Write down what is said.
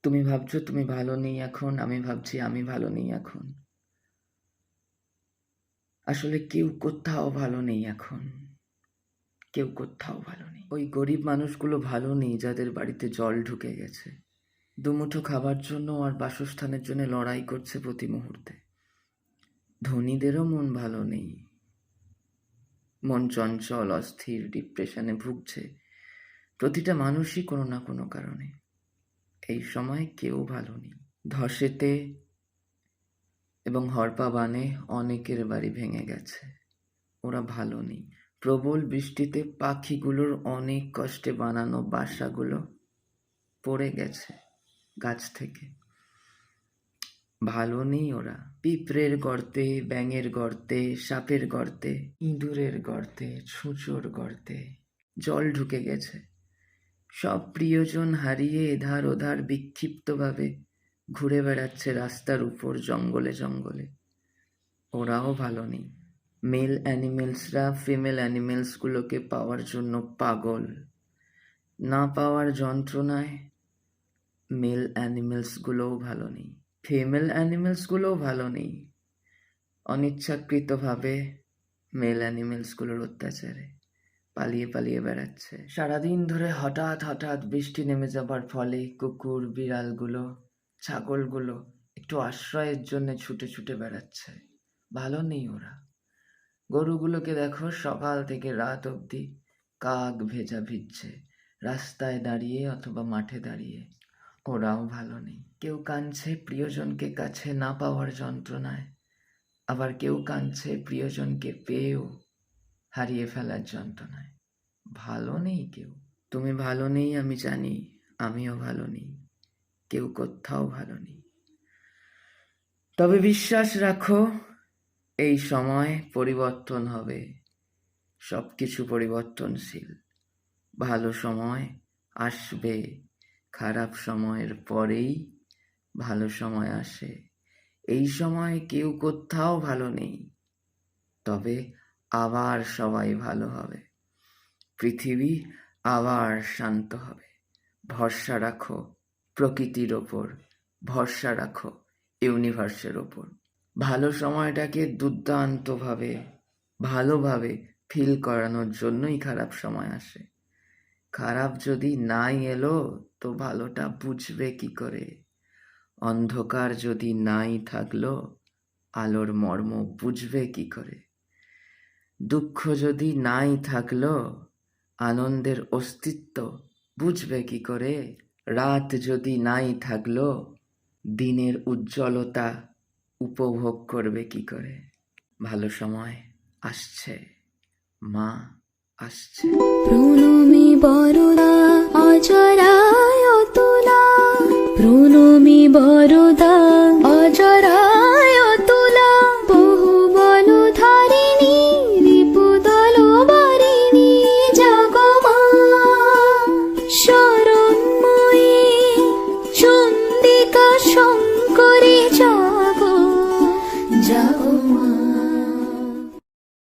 তুমি ভাবছো তুমি ভালো নেই এখন, আমি ভাবছি আমি ভালো নেই এখন। আসলে কেউ কোথাও ভালো নেই এখন, কেউ কোথাও ভালো নেই। ওই গরিব মানুষগুলো ভালো নেই যাদের বাড়িতে জল ঢুকে গেছে, দুমুঠো খাবার জন্য আর বাসস্থানের জন্য লড়াই করছে প্রতি মুহূর্তে। ধনীদেরও মন ভালো নেই, মন চঞ্চল, অস্থির, ডিপ্রেশনে ভুগছে প্রতিটা মানুষই কোনো না কোনো কারণে। এই সময় কেউ ভালো নেই। ধসেতে এবং হরপা বানে অনেকের বাড়ি ভেঙে গেছে, ওরা ভালো নেই। প্রবল বৃষ্টিতে পাখিগুলোর অনেক কষ্টে বানানো বাসাগুলো পড়ে গেছে গাছ থেকে, ভালো নেই ওরা। পিঁপড়ের গর্তে, ব্যাঙের গর্তে, সাপের গর্তে, ইঁদুরের গর্তে, ছুঁচোর গর্তে জল ঢুকে গেছে। সব প্রিয়জন হারিয়ে এধার ওধার বিক্ষিপ্তভাবে ঘুরে বেড়াচ্ছে রাস্তার উপর, জঙ্গলে জঙ্গলে, ওরাও ভালো নেই। মেল অ্যানিমেলসরা ফিমেল অ্যানিমেলসগুলোকে পাওয়ার জন্য পাগল, না পাওয়ার যন্ত্রণায় মেল অ্যানিমেলসগুলোও ভালো নেই, ফিমেল অ্যানিমেলসগুলোও ভালো নেই, অনিচ্ছাকৃতভাবে মেল অ্যানিমেলসগুলোর অত্যাচারে পালিয়ে পালিয়ে বেড়াচ্ছে। সারাদিন ধরে হঠাৎ হঠাৎ বৃষ্টি নেমে যাবার ফলে কুকুর, বিড়ালগুলো, ছাগলগুলো একটু আশ্রয়ের জন্য ছুটে ছুটে বেড়াচ্ছে, ভালো নেই ওরা। গরুগুলোকে দেখো সকাল থেকে রাত অবধি কাক ভেজা ভিজছে রাস্তায় দাঁড়িয়ে অথবা মাঠে দাঁড়িয়ে, ওরাও ভালো নেই। কেউ কাঁদছে প্রিয়জনকে কাছে না পাওয়ার যন্ত্রণায়, আবার কেউ কাঁদছে প্রিয়জনকে পেয়েও হারিয়ে ফেলার যন্ত্রণায়, ভালো নেই কেউ। তুমি ভালো নেই আমি জানি, আমিও ভালো নেই, কেউ কোথাও ভালো নেই। তবে বিশ্বাস রাখো, এই সময় পরিবর্তন হবে, সবকিছু পরিবর্তনশীল। ভালো সময় আসবে, খারাপ সময়ের পরেই ভালো সময় আসে। এই সময় কেউ কোথাও ভালো নেই, তবে আবার সবাই ভালো হবে, পৃথিবী আবার শান্ত হবে। ভরসা রাখো প্রকৃতির ওপর, ভরসা রাখো ইউনিভার্সের ওপর। ভালো সময়টাকে দুর্দান্তভাবে ভালোভাবে ফিল করানোর জন্যই খারাপ সময় আসে। খারাপ যদি নাই এলো তো ভালোটা বুঝবে কি করে? অন্ধকার যদি নাই থাকলো আলোর মর্ম বুঝবে কি করে? দুঃখ যদি নাই থাকলো আনন্দের অস্তিত্ব বুঝবে কি করে? রাত যদি নাই থাকলো দিনের উজ্জ্বলতা উপভোগ করবে কি করে? ভালো সময় আসছে, মা আসছে। প্রণমী বরদা অজরায় অতুলা, প্রণমী বরদা